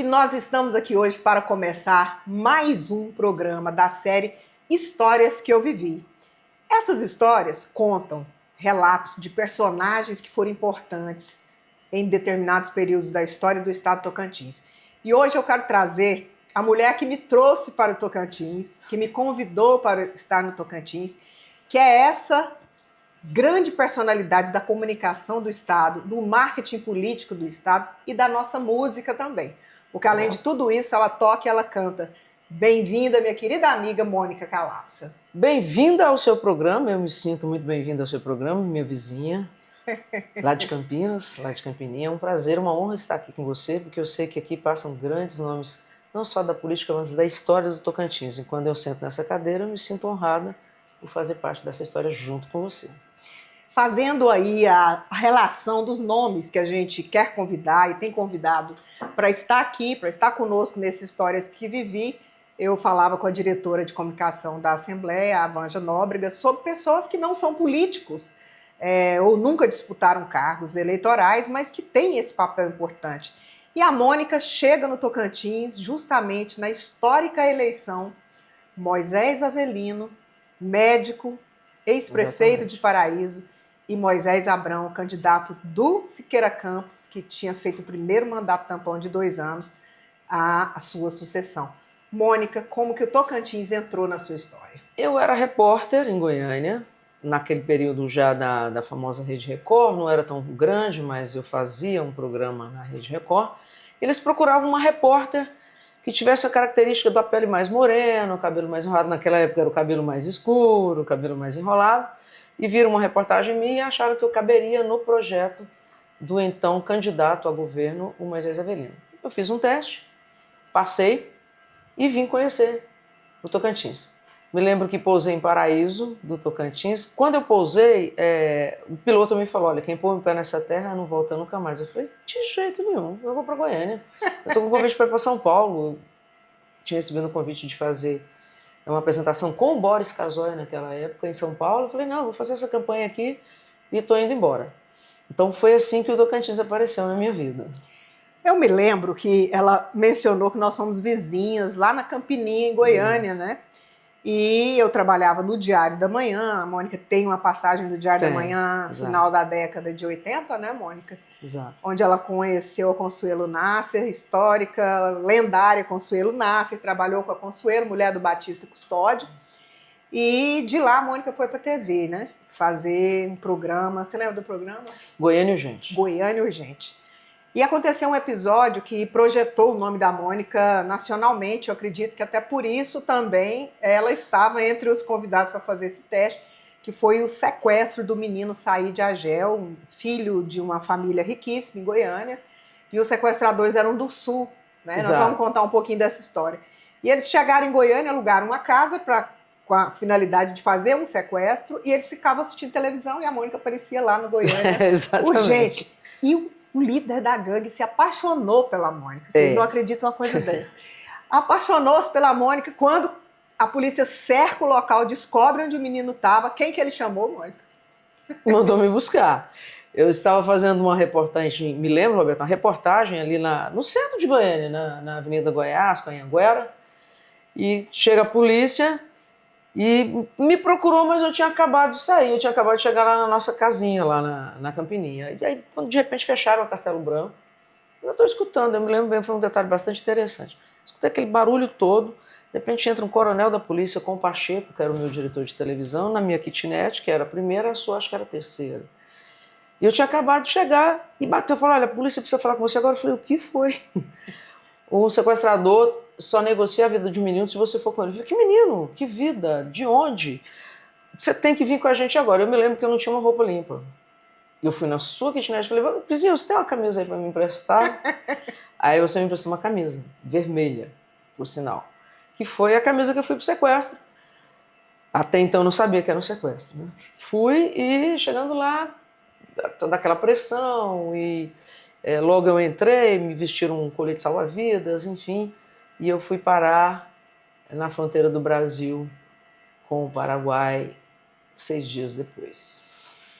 nós estamos aqui hoje para começar mais um programa da série Histórias que eu Vivi. Essas histórias contam relatos de personagens que foram importantes em determinados períodos da história do estado de Tocantins. E hoje eu quero trazer a mulher que me trouxe para o Tocantins, que me convidou para estar no Tocantins, que é essa grande personalidade da comunicação do estado, do marketing político do estado e da nossa música também. Porque além de tudo isso, ela toca e ela canta. Bem-vinda, minha querida amiga Mônica Calaça. Bem-vinda ao seu programa, eu me sinto muito bem-vinda ao seu programa, minha vizinha, lá de Campinas, lá de Campininha. É um prazer, uma honra estar aqui com você, porque eu sei que aqui passam grandes nomes, não só da política, mas da história do Tocantins. E quando eu sento nessa cadeira, eu me sinto honrada por fazer parte dessa história junto com você. Fazendo aí a relação dos nomes que a gente quer convidar e tem convidado para estar aqui, para estar conosco nessas histórias que vivi, eu falava com a diretora de comunicação da Assembleia, a Vanja Nóbrega, sobre pessoas que não são políticos ou nunca disputaram cargos eleitorais, mas que têm esse papel importante. E a Mônica chega no Tocantins justamente na histórica eleição Moisés Avelino, médico, ex-prefeito de Paraíso, e Moisés Abrão, candidato do Siqueira Campos, que tinha feito o primeiro mandato tampão de 2 anos, à sua sucessão. Mônica, como que o Tocantins entrou na sua história? Eu era repórter em Goiânia, naquele período já da famosa Rede Record, não era tão grande, mas eu fazia um programa na Rede Record. Eles procuravam uma repórter que tivesse a característica da pele mais morena, o cabelo mais enrolado. Naquela época era o cabelo mais escuro, o cabelo mais enrolado. E viram uma reportagem minha e acharam que eu caberia no projeto do então candidato a governo, o Moisés Avelino. Eu fiz um teste, passei e vim conhecer o Tocantins. Me lembro que pousei em Paraíso, do Tocantins. Quando eu pousei, o piloto me falou, olha, quem põe o pé nessa terra não volta nunca mais. Eu falei, de jeito nenhum, eu vou para Goiânia. Eu estou com um convite para ir para São Paulo. Eu tinha recebido um convite de fazer uma apresentação com o Boris Casoy naquela época em São Paulo. Eu falei, não, vou fazer essa campanha aqui e estou indo embora. Então foi assim que o Tocantins apareceu na minha vida. Eu me lembro que ela mencionou que nós somos vizinhas lá na Campininha, em Goiânia, né? E eu trabalhava no Diário da Manhã. A Mônica tem uma passagem do Diário da Manhã, final da década de 80, né, Mônica? Exato. Onde ela conheceu a Consuelo Nasser, histórica, lendária Consuelo Nasser, trabalhou com a Consuelo, mulher do Batista Custódio. E de lá a Mônica foi para a TV, né? Fazer um programa. Você lembra do programa? Goiânia Urgente. Goiânia Urgente. E aconteceu um episódio que projetou o nome da Mônica nacionalmente. Eu acredito que até por isso também ela estava entre os convidados para fazer esse teste, que foi o sequestro do menino Said Agel, um filho de uma família riquíssima em Goiânia. E os sequestradores eram do Sul, né? Nós vamos contar um pouquinho dessa história. E eles chegaram em Goiânia, alugaram uma casa com a finalidade de fazer um sequestro, e eles ficavam assistindo televisão e a Mônica aparecia lá no Goiânia. Urgente. E o líder da gangue se apaixonou pela Mônica. Vocês não acreditam uma coisa dessa. Apaixonou-se pela Mônica. Quando a polícia cerca o local, descobre onde o menino estava, quem que ele chamou, Mônica? Mandou me buscar. Eu estava fazendo uma reportagem, me lembro, Roberto, uma reportagem ali no centro de Goiânia, na Avenida Goiás, com a Anhanguera, e chega a polícia e me procurou, mas eu tinha acabado de sair, eu tinha acabado de chegar lá na nossa casinha, lá na Campininha. E aí, quando de repente fecharam o Castelo Branco, eu estou escutando, eu me lembro bem, foi um detalhe bastante interessante. Escutei aquele barulho todo, de repente entra um coronel da polícia com o Pacheco, que era o meu diretor de televisão, na minha kitnet, que era a primeira, a sua acho que era a terceira. E eu tinha acabado de chegar e bateu, falou, olha, a polícia precisa falar com você agora. Eu falei, o que foi? O sequestrador só negocia a vida de um menino se você for com ele. Eu falei, que menino? Que vida? De onde? Você tem que vir com a gente agora. Eu me lembro que eu não tinha uma roupa limpa. Eu fui na sua kitnet e falei, vizinho, você tem uma camisa aí para me emprestar? Aí você me emprestou uma camisa vermelha, por sinal, que foi a camisa que eu fui pro sequestro. Até então eu não sabia que era um sequestro, né? Fui e chegando lá, toda aquela pressão e logo eu entrei, me vestiram um colete salva-vidas, enfim, e eu fui parar na fronteira do Brasil com o Paraguai 6 dias depois.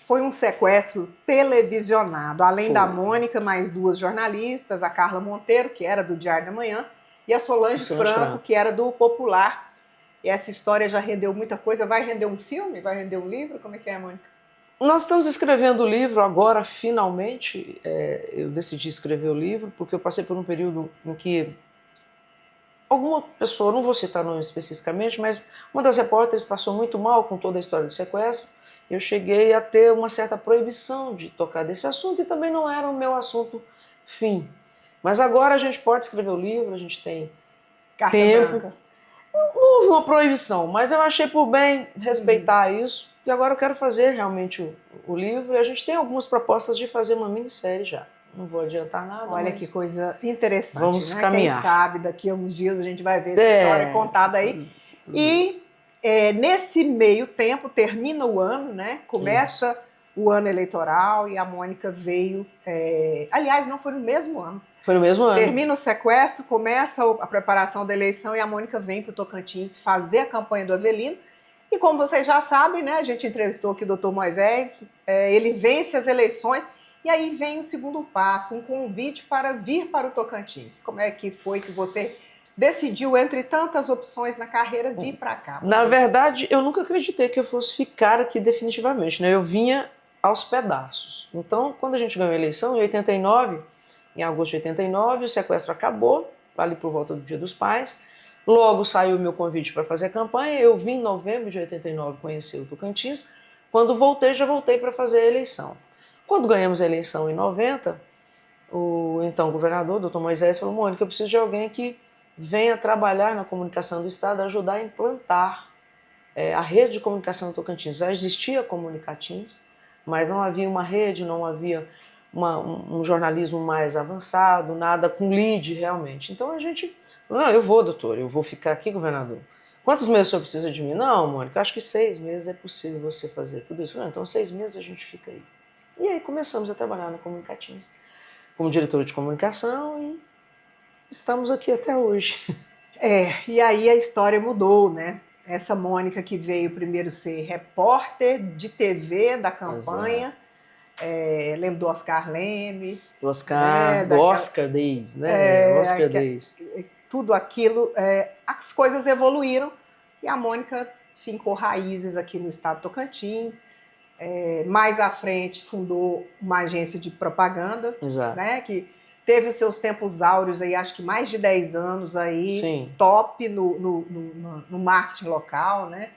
Foi um sequestro televisionado. Além da Foi. Mônica, mais duas jornalistas, a Carla Monteiro, que era do Diário da Manhã, e a Solange Franco, que era do Popular. E essa história já rendeu muita coisa. Vai render um filme? Vai render um livro? Como é que é, Mônica? Nós estamos escrevendo o livro agora, finalmente. Eu decidi escrever o livro porque eu passei por um período em que alguma pessoa, não vou citar nome especificamente, mas uma das repórteres passou muito mal com toda a história do sequestro. Eu cheguei a ter uma certa proibição de tocar desse assunto e também não era o meu assunto fim. Mas agora a gente pode escrever o livro, a gente tem Carta tempo. branca. Não houve uma proibição, mas eu achei por bem respeitar isso. E agora eu quero fazer realmente o livro. E a gente tem algumas propostas de fazer uma minissérie já. Não vou adiantar nada. Olha que coisa interessante. Vamos né? caminhar. Quem sabe daqui a uns dias a gente vai ver essa história contada aí. E nesse meio tempo termina o ano, né? Começa o ano eleitoral e a Mônica veio. Aliás, não foi no mesmo ano. Foi no mesmo ano. Termina o sequestro, começa a preparação da eleição e a Mônica vem para o Tocantins fazer a campanha do Avelino. E como vocês já sabem, né, a gente entrevistou aqui o doutor Moisés, ele vence as eleições e aí vem o segundo passo, um convite para vir para o Tocantins. Como é que foi que você decidiu, entre tantas opções na carreira, vir para cá? Na verdade, eu nunca acreditei que eu fosse ficar aqui definitivamente, né? Eu vinha aos pedaços. Então, quando a gente ganhou a eleição, em 89... Em agosto de 89, o sequestro acabou, ali por volta do Dia dos Pais. Logo saiu o meu convite para fazer a campanha. Eu vim em novembro de 89 conhecer o Tocantins. Quando voltei, já voltei para fazer a eleição. Quando ganhamos a eleição em 90, o então governador, doutor Moisés, falou: Mônica, eu preciso de alguém que venha trabalhar na comunicação do Estado, ajudar a implantar a rede de comunicação do Tocantins. Já existia a Comunicatins, mas não havia uma rede, não havia um jornalismo mais avançado, nada com lead realmente. Então a gente falou: não, eu vou, doutor, eu vou ficar aqui, governador. Quantos meses o senhor precisa de mim? Não, Mônica, acho que 6 meses é possível você fazer tudo isso. Então 6 meses a gente fica aí. E aí começamos a trabalhar na Comunicatins como diretora de comunicação e estamos aqui até hoje. E aí a história mudou, né? Essa Mônica que veio primeiro ser repórter de TV da campanha. Lembro do Oscar Leme. Do Oscar Days, né? Oscar Days. Tudo aquilo, as coisas evoluíram e a Mônica fincou raízes aqui no estado do Tocantins. Mais à frente fundou uma agência de propaganda, né, que teve os seus tempos áureos aí, acho que mais de 10 anos aí. Sim. Top no marketing local, né,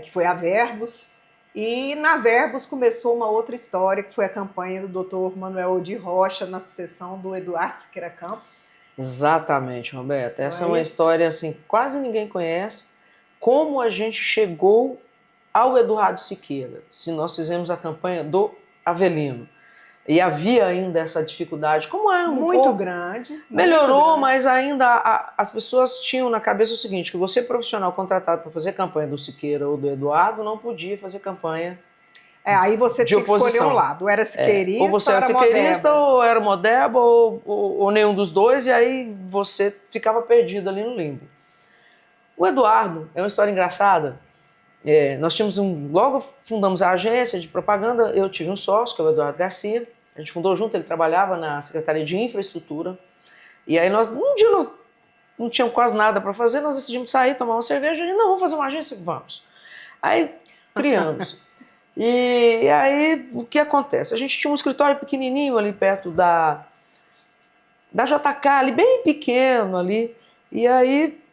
que foi a Verbos. E na Verbos começou uma outra história, que foi a campanha do Dr. Manuel Odi Rocha na sucessão do Eduardo Siqueira Campos. Exatamente, Roberto. Essa é uma história assim, quase ninguém conhece. Como a gente chegou ao Eduardo Siqueira, se nós fizemos a campanha do Avelino. E havia ainda essa dificuldade, como é muito grande. Melhorou, mas ainda as pessoas tinham na cabeça o seguinte, que você profissional contratado para fazer campanha do Siqueira ou do Eduardo não podia fazer campanha aí você tinha que escolher um lado, ou era siqueirista, ou você era siqueirista, ou era Modeba, ou nenhum dos dois, e aí você ficava perdido ali no limbo. O Eduardo é uma história engraçada. Nós tínhamos logo fundamos a agência de propaganda, eu tive um sócio, que é o Eduardo Garcia, a gente fundou junto, ele trabalhava na Secretaria de Infraestrutura, e aí um dia nós não tínhamos quase nada para fazer, nós decidimos sair, tomar uma cerveja, e não, vamos fazer uma agência? Vamos. Aí criamos. E aí o que acontece? A gente tinha um escritório pequenininho ali perto da JK, ali bem pequeno ali, e aí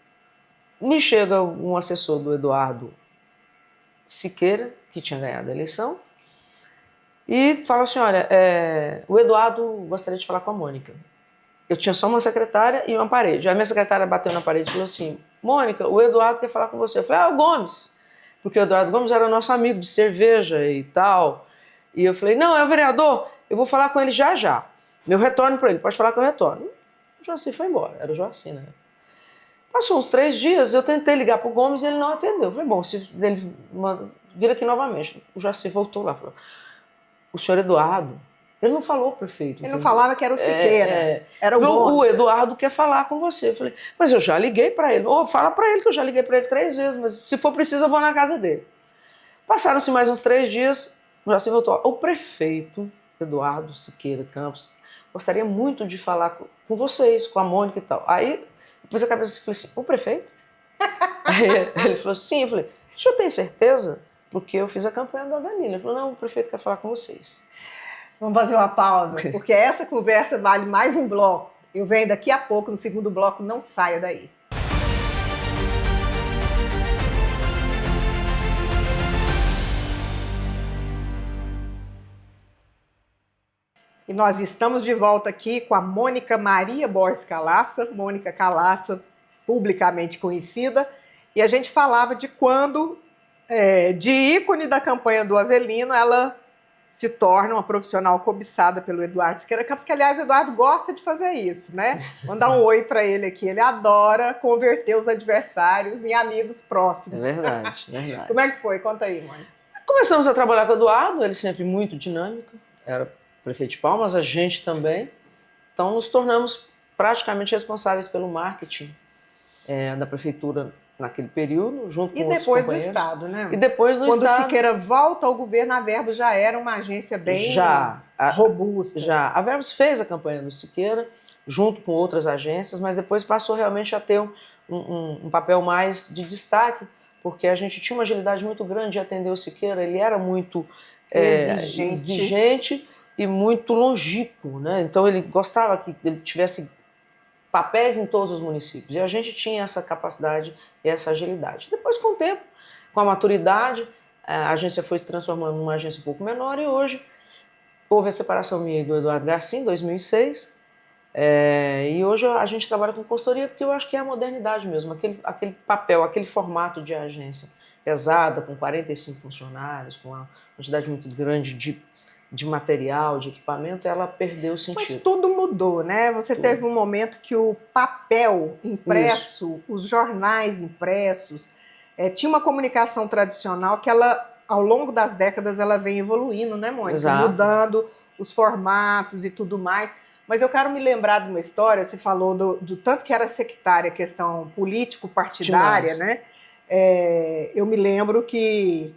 me chega um assessor do Eduardo Siqueira, que tinha ganhado a eleição, e fala assim: olha, o Eduardo gostaria de falar com a Mônica. Eu tinha só uma secretária e uma parede. Aí a minha secretária bateu na parede e falou assim: Mônica, o Eduardo quer falar com você. Eu falei: o Gomes. Porque o Eduardo Gomes era nosso amigo de cerveja e tal. E eu falei: não, é o vereador, eu vou falar com ele já já. Meu retorno para ele, pode falar que eu retorno. O Joaci foi embora, era o Joaci, né? Passou uns 3 dias, eu tentei ligar para o Gomes e ele não atendeu. Eu falei: bom, se ele vir aqui novamente. O Joaci voltou lá, falou: o senhor Eduardo, ele não falou, prefeito. Ele não falava que era o Siqueira, era o Gomes. O Eduardo quer falar com você. Eu falei: mas eu já liguei para ele. Fala para ele que eu já liguei para ele 3 vezes, mas se for preciso eu vou na casa dele. Passaram-se mais uns 3 dias, Joacim voltou, o prefeito Eduardo Siqueira Campos gostaria muito de falar com vocês, com a Mônica e tal. Aí, depois a cabeça falou assim, o prefeito? Aí ele falou, sim. Eu falei, o senhor tem certeza? Porque eu fiz a campanha do Avelino. Ele falou, não, o prefeito quer falar com vocês. Vamos fazer uma pausa, porque essa conversa vale mais um bloco. Eu venho daqui a pouco, no segundo bloco, não saia daí. E nós estamos de volta aqui com a Mônica Maria Borges Calaça, Mônica Calaça, publicamente conhecida, e a gente falava de quando, de ícone da campanha do Avelino, ela se torna uma profissional cobiçada pelo Eduardo Siqueira Campos, que, aliás, o Eduardo gosta de fazer isso, né? Mandar um oi para ele aqui. Ele adora converter os adversários em amigos próximos. É verdade, verdade. Como é que foi? Conta aí, Mônica. Começamos a trabalhar com o Eduardo, ele sempre muito dinâmico, era prefeito de Palmas, a gente também. Então, nos tornamos praticamente responsáveis pelo marketing da prefeitura naquele período, junto com outros companheiros. E depois do Estado, né? E depois do Estado. Quando o Siqueira volta ao governo, a Verbos já era uma agência bem robusta. Já. A Verbos fez a campanha do Siqueira, junto com outras agências, mas depois passou realmente a ter um papel mais de destaque, porque a gente tinha uma agilidade muito grande de atender o Siqueira, ele era muito exigente e muito longínquo, né? Então ele gostava que ele tivesse papéis em todos os municípios, e a gente tinha essa capacidade e essa agilidade. Depois, com o tempo, com a maturidade, a agência foi se transformando numa agência um pouco menor, e hoje houve a separação minha e do Eduardo Garcia em 2006, e hoje a gente trabalha com consultoria, porque eu acho que é a modernidade mesmo, aquele papel, aquele formato de agência pesada, com 45 funcionários, com uma quantidade muito grande de material, de equipamento, ela perdeu o sentido. Mas tudo mudou, né? Você teve um momento que o papel impresso, os jornais impressos, tinha uma comunicação tradicional que ela, ao longo das décadas, ela vem evoluindo, né, Mônica? Exato. Mudando os formatos e tudo mais. Mas eu quero me lembrar de uma história, você falou do tanto que era sectária a questão político-partidária, né? Eu me lembro que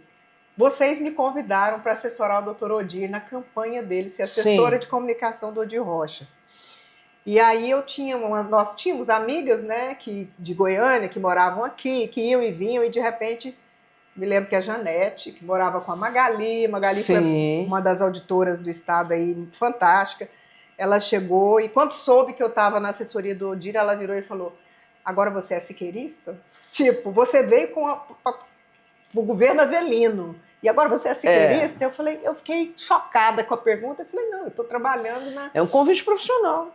vocês me convidaram para assessorar o Dr. Odir na campanha dele, ser assessora de comunicação do Odir Rocha. E aí nós tínhamos amigas, né, de Goiânia, que moravam aqui, que iam e vinham, e de repente, me lembro que a Janete, que morava com a Magali foi uma das auditoras do estado aí, fantástica, ela chegou e quando soube que eu estava na assessoria do Odir, ela virou e falou, agora você é siqueirista? Tipo, você veio com o governo Avelino, e agora você é siqueirista? Eu fiquei chocada com a pergunta, eu falei, não, eu estou trabalhando na... É um convite profissional.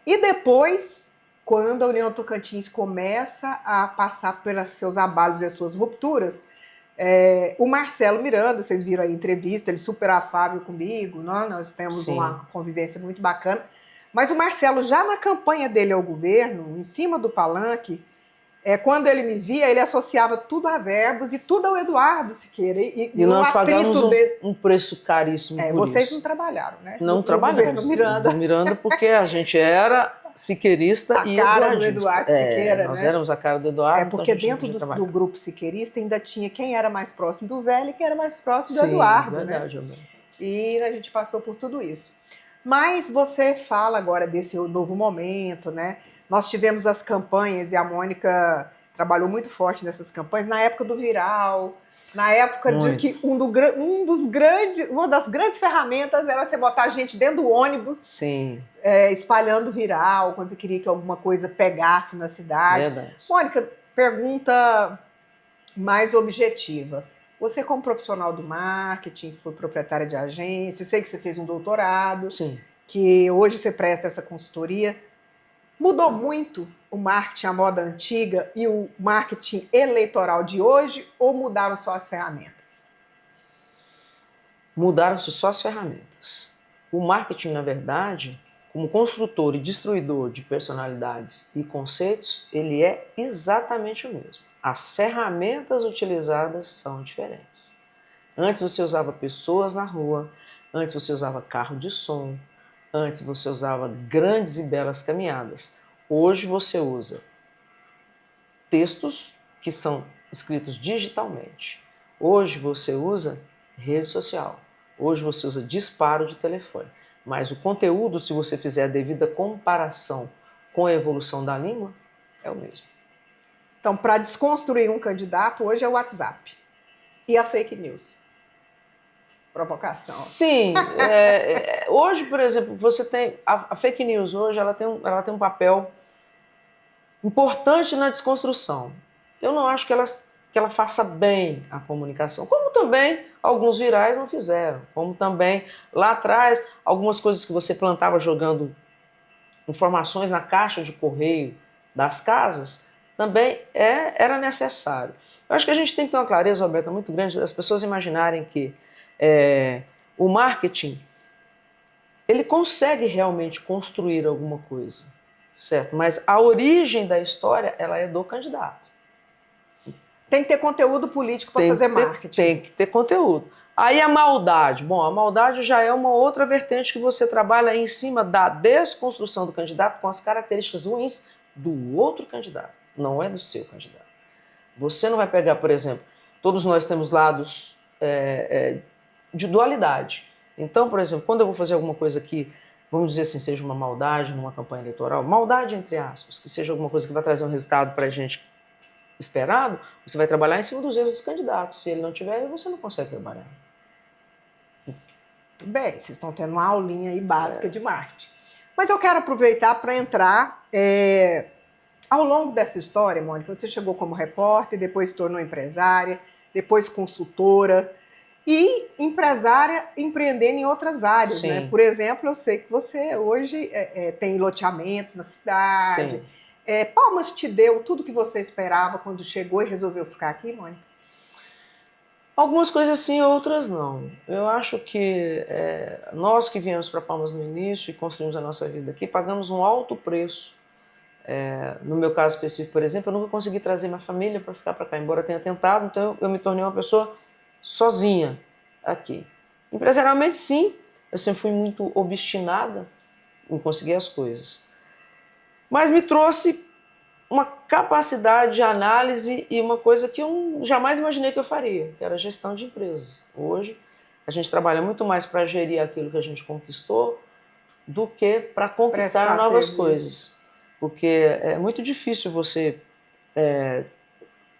E depois, quando a União Tocantins começa a passar pelos seus abalos e as suas rupturas, o Marcelo Miranda, vocês viram a entrevista, ele super afável comigo, nós temos uma convivência muito bacana, mas o Marcelo, já na campanha dele ao governo, em cima do palanque, quando ele me via, ele associava tudo a Verbos e tudo ao Eduardo Siqueira. E nós pagamos um preço caríssimo por vocês isso. Não trabalharam, né? Não trabalhamos. No Miranda, porque a gente era siqueirista e eduardista. A cara do Eduardo Siqueira, nós né? éramos a cara do Eduardo. Porque dentro do grupo siqueirista ainda tinha quem era mais próximo do velho e quem era mais próximo do Eduardo. Verdade, né? E a gente passou por tudo isso. Mas você fala agora desse novo momento, né? Nós tivemos as campanhas e a Mônica trabalhou muito forte nessas campanhas, na época do Viral, na época de que uma das grandes ferramentas era você botar a gente dentro do ônibus, espalhando Viral, quando você queria que alguma coisa pegasse na cidade. Verdade. Mônica, pergunta mais objetiva. Você, como profissional do marketing, foi proprietária de agência, sei que você fez um doutorado, que hoje você presta essa consultoria. Mudou muito o marketing à moda antiga e o marketing eleitoral de hoje, ou mudaram só as ferramentas? Mudaram-se só as ferramentas. O marketing, na verdade, como construtor e destruidor de personalidades e conceitos, ele é exatamente o mesmo. As ferramentas utilizadas são diferentes. Antes você usava pessoas na rua, antes você usava carro de som, antes você usava grandes e belas caminhadas. Hoje você usa textos que são escritos digitalmente. Hoje você usa rede social. Hoje você usa disparo de telefone. Mas o conteúdo, se você fizer a devida comparação com a evolução da língua, é o mesmo. Então, para desconstruir um candidato, hoje é o WhatsApp. E a fake news? Provocação. Sim. Hoje, por exemplo, você tem... A fake news hoje ela tem um papel importante na desconstrução. Eu não acho que ela faça bem a comunicação, como também alguns virais não fizeram, como também lá atrás algumas coisas que você plantava jogando informações na caixa de correio das casas, também era necessário. Eu acho que a gente tem que ter uma clareza, Roberta, muito grande das pessoas imaginarem que o marketing ele consegue realmente construir alguma coisa, certo? Mas a origem da história ela é do candidato. Tem que ter conteúdo político para fazer marketing. Tem que ter conteúdo. Aí a maldade. Bom, a maldade já é uma outra vertente que você trabalha aí em cima da desconstrução do candidato com as características ruins do outro candidato, não é do seu candidato. Você não vai pegar, por exemplo, todos nós temos lados de dualidade. Então, por exemplo, quando eu vou fazer alguma coisa que, vamos dizer assim, seja uma maldade numa campanha eleitoral, maldade entre aspas, que seja alguma coisa que vai trazer um resultado para a gente esperado, você vai trabalhar em cima dos erros dos candidatos. Se ele não tiver, você não consegue trabalhar. Muito bem, vocês estão tendo uma aulinha aí básica de marketing. Mas eu quero aproveitar para entrar... Ao longo dessa história, Mônica, você chegou como repórter, depois se tornou empresária, depois consultora e empresária empreendendo em outras áreas, né? Por exemplo, eu sei que você hoje tem loteamentos na cidade. Palmas te deu tudo que você esperava quando chegou e resolveu ficar aqui, Mônica? Algumas coisas sim, outras não. Eu acho que nós que viemos para Palmas no início e construímos a nossa vida aqui, pagamos um alto preço. No meu caso específico, por exemplo, eu nunca consegui trazer minha família para ficar para cá, embora tenha tentado, então eu me tornei uma pessoa sozinha aqui. Empresarialmente, sim, eu sempre fui muito obstinada em conseguir as coisas. Mas me trouxe uma capacidade de análise e uma coisa que eu jamais imaginei que eu faria, que era a gestão de empresas. Hoje, a gente trabalha muito mais para gerir aquilo que a gente conquistou do que para conquistar novas coisas. Porque é muito difícil você...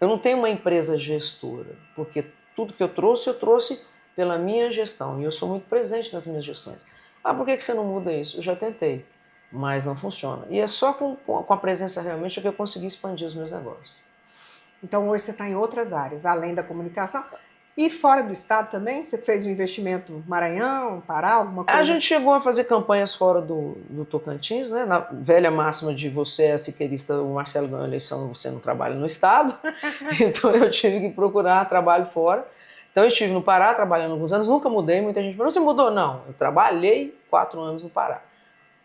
eu não tenho uma empresa gestora, porque tudo que eu trouxe pela minha gestão, e eu sou muito presente nas minhas gestões. Por que você não muda isso? Eu já tentei, mas não funciona. E é só com a presença realmente que eu consegui expandir os meus negócios. Então hoje você está em outras áreas, além da comunicação. E fora do estado também? Você fez um investimento no Maranhão, Pará, alguma coisa? A gente chegou a fazer campanhas fora do Tocantins, né? Na velha máxima de você é siqueirista, o Marcelo ganhou a eleição, você não trabalha no estado. Então eu tive que procurar trabalho fora. Então eu estive no Pará trabalhando alguns anos, nunca mudei, muita gente falou, você mudou? Não, eu trabalhei 4 anos no Pará.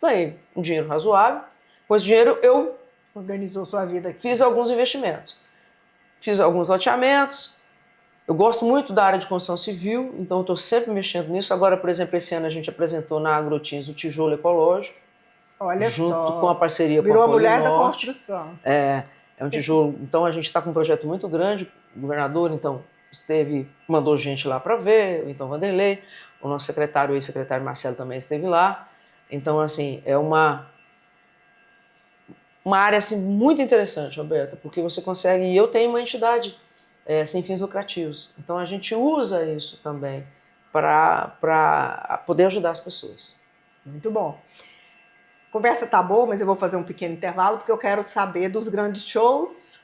Ganhei um dinheiro razoável, com esse dinheiro eu... Organizou sua vida aqui. Fiz alguns investimentos, fiz alguns loteamentos. Eu gosto muito da área de construção civil, então eu estou sempre mexendo nisso. Agora, por exemplo, esse ano a gente apresentou na Agrotins o tijolo ecológico. Olha junto só. Com a parceria Virou com a mulher Polinorte. Da construção. É um tijolo. Então a gente está com um projeto muito grande. O governador, então, mandou gente lá para ver, então Vanderlei. O nosso secretário, o ex-secretário Marcelo também esteve lá. Então, assim, é uma área assim, muito interessante, Roberta, porque você consegue... E eu tenho uma entidade sem fins lucrativos. Então a gente usa isso também para poder ajudar as pessoas. Muito bom. A conversa tá boa, mas eu vou fazer um pequeno intervalo porque eu quero saber dos grandes shows.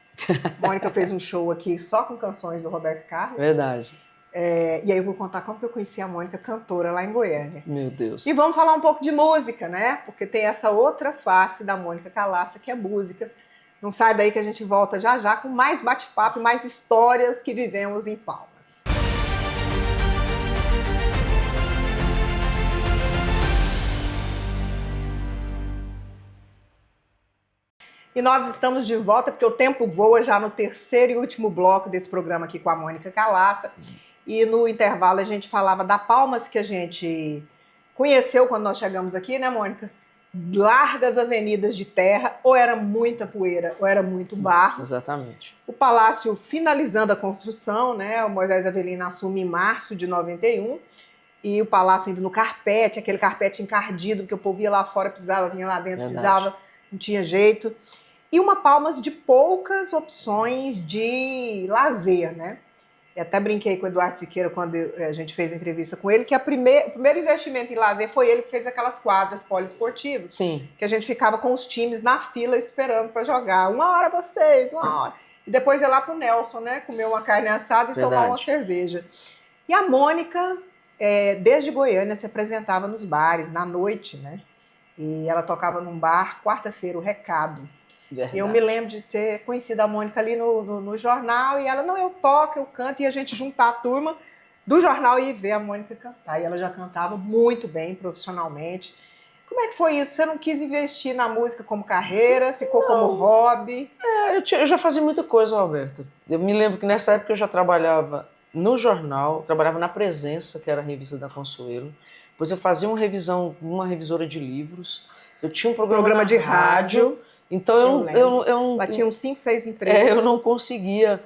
A Mônica fez um show aqui só com canções do Roberto Carlos. Verdade. E aí eu vou contar como que eu conheci a Mônica cantora lá em Goiânia. Meu Deus. E vamos falar um pouco de música, né? Porque tem essa outra face da Mônica Calaça, que é música. Não sai daí que a gente volta já já com mais bate-papo e mais histórias que vivemos em Palmas. E nós estamos de volta porque o tempo voa já no terceiro e último bloco desse programa aqui com a Mônica Calaça. E no intervalo a gente falava da Palmas que a gente conheceu quando nós chegamos aqui, né, Mônica? Largas avenidas de terra, ou era muita poeira, ou era muito barro. Exatamente. O palácio finalizando a construção, né? O Moisés Avelino assume em março de 91. e o palácio ainda no carpete, aquele carpete encardido, que o povo ia lá fora, pisava, vinha lá dentro, pisava, não tinha jeito. E uma Palmas de poucas opções de lazer, né? E até brinquei com o Eduardo Siqueira quando a gente fez a entrevista com ele, que o primeiro investimento em lazer foi ele que fez aquelas quadras poliesportivas. Sim. Que a gente ficava com os times na fila esperando para jogar. 1 hora vocês, 1 hora. E depois ia lá pro Nelson, né? Comer uma carne assada e tomar uma cerveja. E a Mônica, desde Goiânia, se apresentava nos bares, na noite, né? E ela tocava num bar, quarta-feira, o Recado. Verdade. Eu me lembro de ter conhecido a Mônica ali no jornal, e ela, não, eu toco, eu canto, e a gente juntar a turma do jornal e ver a Mônica cantar. E ela já cantava muito bem, profissionalmente. Como é que foi isso? Você não quis investir na música como carreira? Ficou como hobby? Eu já fazia muita coisa, Roberta. Eu me lembro que nessa época eu já trabalhava no jornal, trabalhava na Presença, que era a revista da Consuelo. Depois eu fazia uma revisora de livros. Eu tinha um programa de rádio. Então lá tinha uns 5, 6 empregos. Eu não conseguia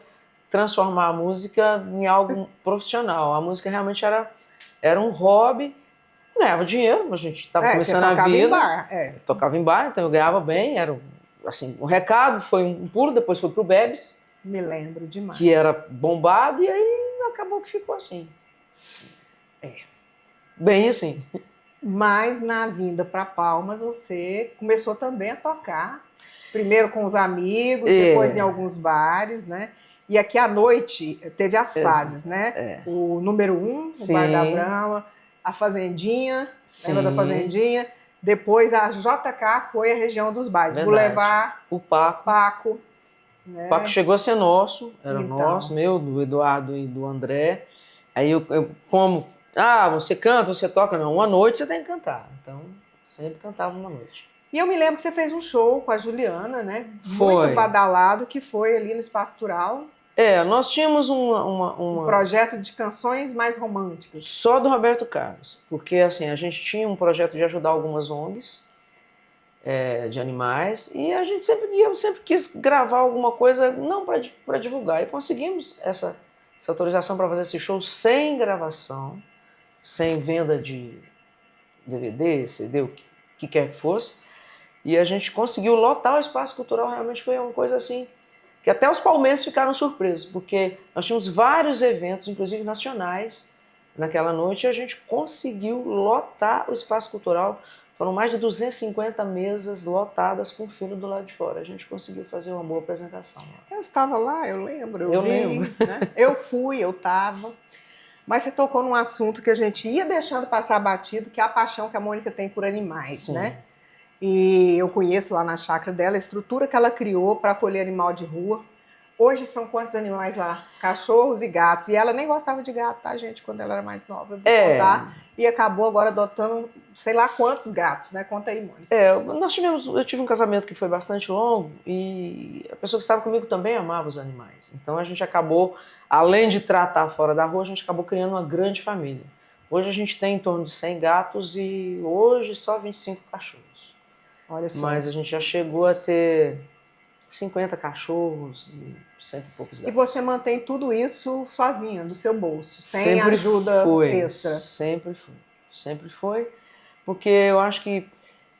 transformar a música em algo profissional. A música realmente era um hobby. Ganhava dinheiro, a gente estava começando a vida. Em bar, tocava em bar, então eu ganhava bem. Era assim, o Recado foi um pulo, depois foi pro Bebes. Me lembro demais. Que era bombado, e aí acabou que ficou assim. Bem assim. Mas na vinda para Palmas, você começou também a tocar. Primeiro com os amigos, depois em alguns bares, né? E aqui à noite teve as fases, né? O número 1, o Bar da Brama, a Fazendinha, lembra da Fazendinha? Depois a JK foi a região dos bares. Verdade. Boulevard, o Paco. Né? O Paco chegou a ser nosso, era nosso, meu, do Eduardo e do André. Aí eu como, você canta, você toca? Não, uma noite você tem que cantar. Então, sempre cantava uma noite. E eu me lembro que você fez um show com a Juliana, né? Foi. Muito badalado, que foi ali no Espaço Cultural. Nós tínhamos um projeto de canções mais românticas. Só do Roberto Carlos. Porque, assim, a gente tinha um projeto de ajudar algumas ONGs de animais, e eu sempre quis gravar alguma coisa, não para divulgar. E conseguimos essa autorização para fazer esse show sem gravação, sem venda de DVD, CD, o que quer que fosse. E a gente conseguiu lotar o Espaço Cultural. Realmente foi uma coisa assim, que até os palmeirenses ficaram surpresos, porque nós tínhamos vários eventos, inclusive nacionais, naquela noite, e a gente conseguiu lotar o Espaço Cultural. Foram mais de 250 mesas lotadas com fila do lado de fora. A gente conseguiu fazer uma boa apresentação. Eu estava lá, eu lembro. Eu lembro. Né? Eu fui, eu estava. Mas você tocou num assunto que a gente ia deixando passar batido, que é a paixão que a Mônica tem por animais, Sim. Né? E eu conheço lá na chácara dela a estrutura que ela criou para acolher animal de rua. Hoje são quantos animais lá? Cachorros e gatos. E ela nem gostava de gato, tá, gente? Quando ela era mais nova, eu vou contar. E acabou agora adotando sei lá quantos gatos, né? Conta aí, Mônica. Eu tive um casamento que foi bastante longo, e a pessoa que estava comigo também amava os animais. Então a gente acabou, além de tratar fora da rua, a gente acabou criando uma grande família. Hoje a gente tem em torno de 100 gatos e hoje só 25 cachorros. Olha só. Mas a gente já chegou a ter 50 cachorros e 100 e poucos gatos. E você mantém tudo isso sozinha, do seu bolso, sem ajuda extra? Sempre foi, porque eu acho que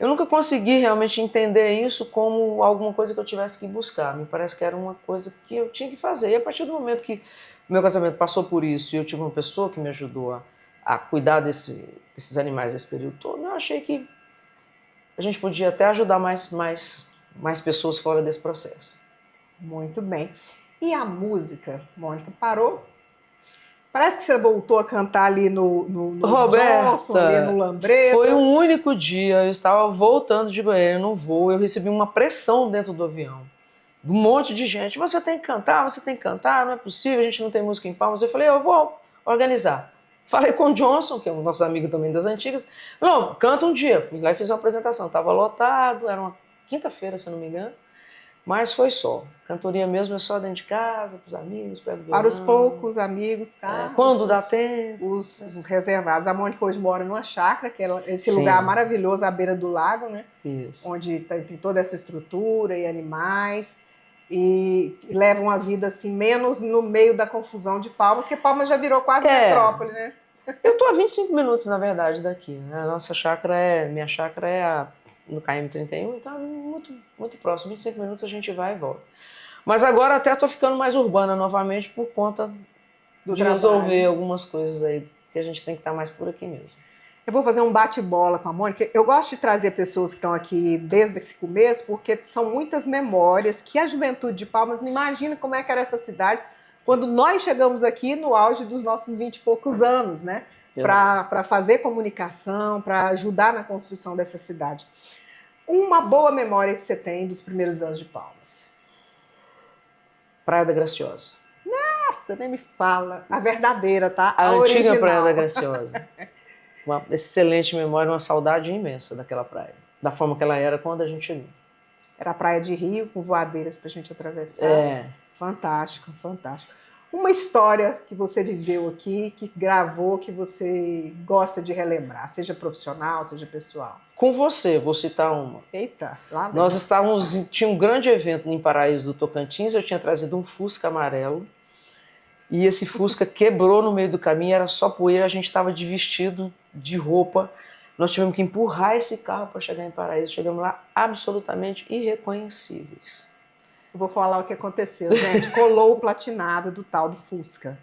eu nunca consegui realmente entender isso como alguma coisa que eu tivesse que buscar. Me parece que era uma coisa que eu tinha que fazer. E a partir do momento que o meu casamento passou por isso e eu tive uma pessoa que me ajudou a cuidar desses animais esse período todo, eu achei que a gente podia até ajudar mais pessoas fora desse processo. Muito bem. E a música, Mônica, parou? Parece que você voltou a cantar ali no Roberta, Johnson, ali no Lambretas. Foi um único dia, eu estava voltando de Goiânia no voo, eu recebi uma pressão dentro do avião. Um monte de gente, você tem que cantar, não é possível, a gente não tem música em Palmas. Eu falei, eu vou organizar. Falei com o Johnson, que é um nosso amigo também das antigas. Não, canta um dia. Fui lá e fiz uma apresentação. Estava lotado, era uma quinta-feira, se eu não me engano. Mas foi só. Cantoria mesmo é só dentro de casa, para os amigos, pego violão. Para os poucos amigos, tá? Quando dá tempo. Os reservados. A Mônica hoje mora numa chácara, que é esse Sim. lugar maravilhoso à beira do lago, né? Isso. Onde tem toda essa estrutura e animais. E levam a vida assim, menos no meio da confusão de Palmas, que Palmas já virou quase metrópole, né? Eu tô a 25 minutos, na verdade, daqui. Né? Minha chácara é no KM31, então é muito, muito próximo. 25 minutos a gente vai e volta. Mas agora até tô ficando mais urbana novamente por conta de resolver algumas coisas aí, que a gente tem que estar mais por aqui mesmo. Eu vou fazer um bate-bola com a Mônica. Eu gosto de trazer pessoas que estão aqui desde esse começo, porque são muitas memórias que a juventude de Palmas não imagina como é que era essa cidade quando nós chegamos aqui no auge dos nossos 20 e poucos anos, né? Para fazer comunicação, para ajudar na construção dessa cidade. Uma boa memória que você tem dos primeiros anos de Palmas? Praia da Graciosa. Nossa, nem me fala. A verdadeira, tá? A antiga original. Praia da Graciosa. Uma excelente memória, uma saudade imensa daquela praia. Da forma que ela era quando a gente chegou. Era a praia de rio, com voadeiras pra gente atravessar. É. Fantástico, fantástico. Uma história que você viveu aqui, que gravou, que você gosta de relembrar, seja profissional, seja pessoal. Com você, vou citar uma. Eita, lá vem. Nós tinha um grande evento em Paraíso do Tocantins, eu tinha trazido um Fusca amarelo, e esse Fusca quebrou no meio do caminho, era só poeira, a gente estava de vestido, de roupa, nós tivemos que empurrar esse carro para chegar em Paraíso, chegamos lá absolutamente irreconhecíveis. Eu vou falar o que aconteceu, gente. Colou o platinado do tal do Fusca.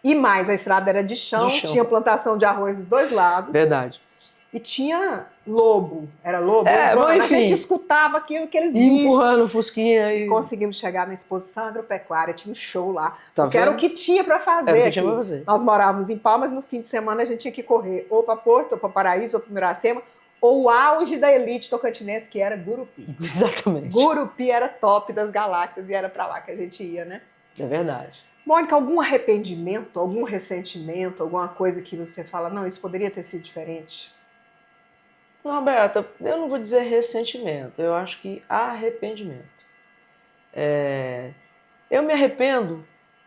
E mais, a estrada era de chão, tinha plantação de arroz dos dois lados. Verdade. E tinha lobo. Era lobo? Bom, enfim, a gente escutava aquilo que eles viam. Empurrando o Fusquinha. E conseguimos chegar na exposição agropecuária, tinha um show lá. Tá porque era o que tinha para fazer. Era o que tinha pra fazer. Nós morávamos em Palmas, no fim de semana a gente tinha que correr ou para Porto, ou para Paraíso, ou para Miracema, ou o auge da elite tocantinense, que era Gurupi. Exatamente. Gurupi era top das galáxias e era para lá que a gente ia, né? É verdade. Mônica, algum arrependimento, algum ressentimento, alguma coisa que você fala, não, isso poderia ter sido diferente? Não, Roberta, eu não vou dizer ressentimento, eu acho que arrependimento. Eu me arrependo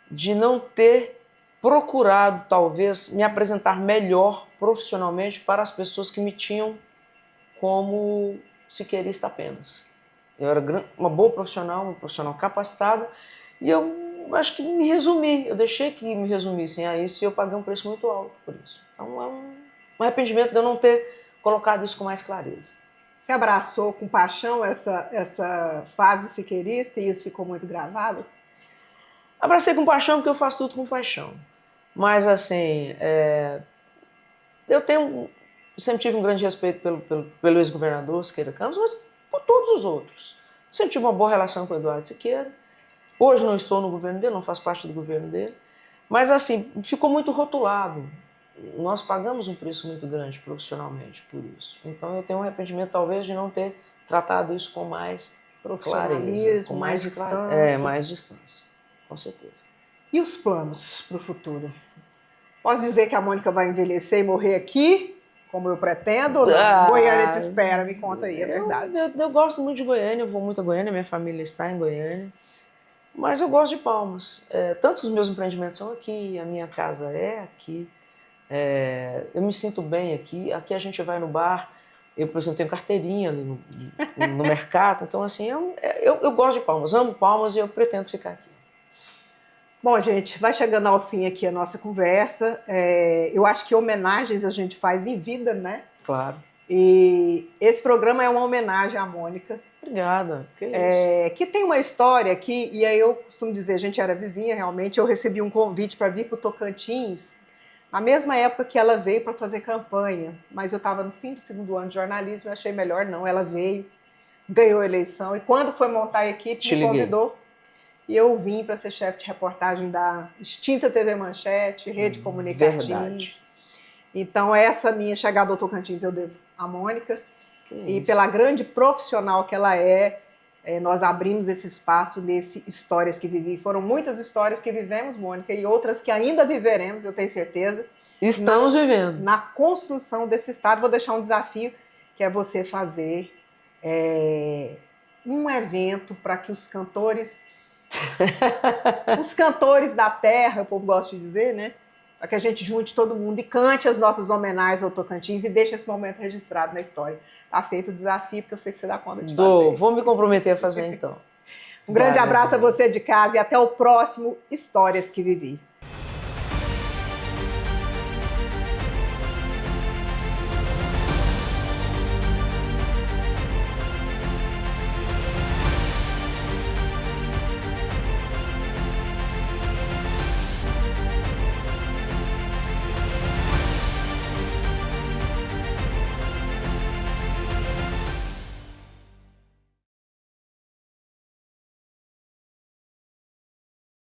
de não ter procurado, talvez, me apresentar melhor profissionalmente para as pessoas que me tinham como siqueirista apenas. Eu era uma boa profissional, uma profissional capacitada, e eu acho que me resumi, eu deixei que me resumissem a isso e eu paguei um preço muito alto por isso. Então é um arrependimento de eu não ter colocado isso com mais clareza. Você abraçou com paixão essa fase siqueirista e isso ficou muito gravado? Abracei com paixão porque eu faço tudo com paixão. Mas assim, eu sempre tive um grande respeito pelo ex-governador Siqueira Campos, mas por todos os outros. Sempre tive uma boa relação com o Eduardo Siqueira. Hoje não estou no governo dele, não faço parte do governo dele. Mas assim, ficou muito rotulado. Nós pagamos um preço muito grande profissionalmente por isso. Então eu tenho um arrependimento talvez de não ter tratado isso com mais clareza. Com mais distância. Mais distância, com certeza. E os planos para o futuro? Posso dizer que a Mônica vai envelhecer e morrer aqui, como eu pretendo, ou não? Goiânia te espera, me conta aí, é verdade. Eu gosto muito de Goiânia, eu vou muito a Goiânia, minha família está em Goiânia. Mas eu gosto de Palmas. Tanto que os meus empreendimentos são aqui, a minha casa é aqui. Eu me sinto bem aqui. Aqui a gente vai no bar, eu, por exemplo, tenho carteirinha ali no mercado. Então, assim, eu gosto de Palmas, amo Palmas e eu pretendo ficar aqui. Bom, gente, vai chegando ao fim aqui a nossa conversa. Eu acho que homenagens a gente faz em vida, né? Claro. E esse programa é uma homenagem à Mônica. Obrigada. Que tem uma história aqui, e aí eu costumo dizer, a gente era vizinha realmente, eu recebi um convite para vir para o Tocantins, na mesma época que ela veio para fazer campanha, mas eu estava no fim do segundo ano de jornalismo e achei melhor não, ela veio, ganhou a eleição, e quando foi montar a equipe, me convidou, e eu vim para ser chefe de reportagem da extinta TV Manchete, Rede Comunicatins. Verdade. Então essa minha chegada ao Tocantins eu devo à Mônica, e pela grande profissional que ela nós abrimos esse espaço nesse Histórias que Vivi. Foram muitas histórias que vivemos, Mônica, e outras que ainda viveremos, eu tenho certeza. Estamos vivendo. Na construção desse estado, vou deixar um desafio, que é você fazer um evento para que os cantores da terra, o povo gosta de dizer, né? Para que a gente junte todo mundo e cante as nossas homenagens ao Tocantins e deixe esse momento registrado na história. Tá feito o desafio, porque eu sei que você dá conta de fazer. Vou me comprometer a fazer, então. Um grande abraço a você de casa e até o próximo Histórias que Vivi.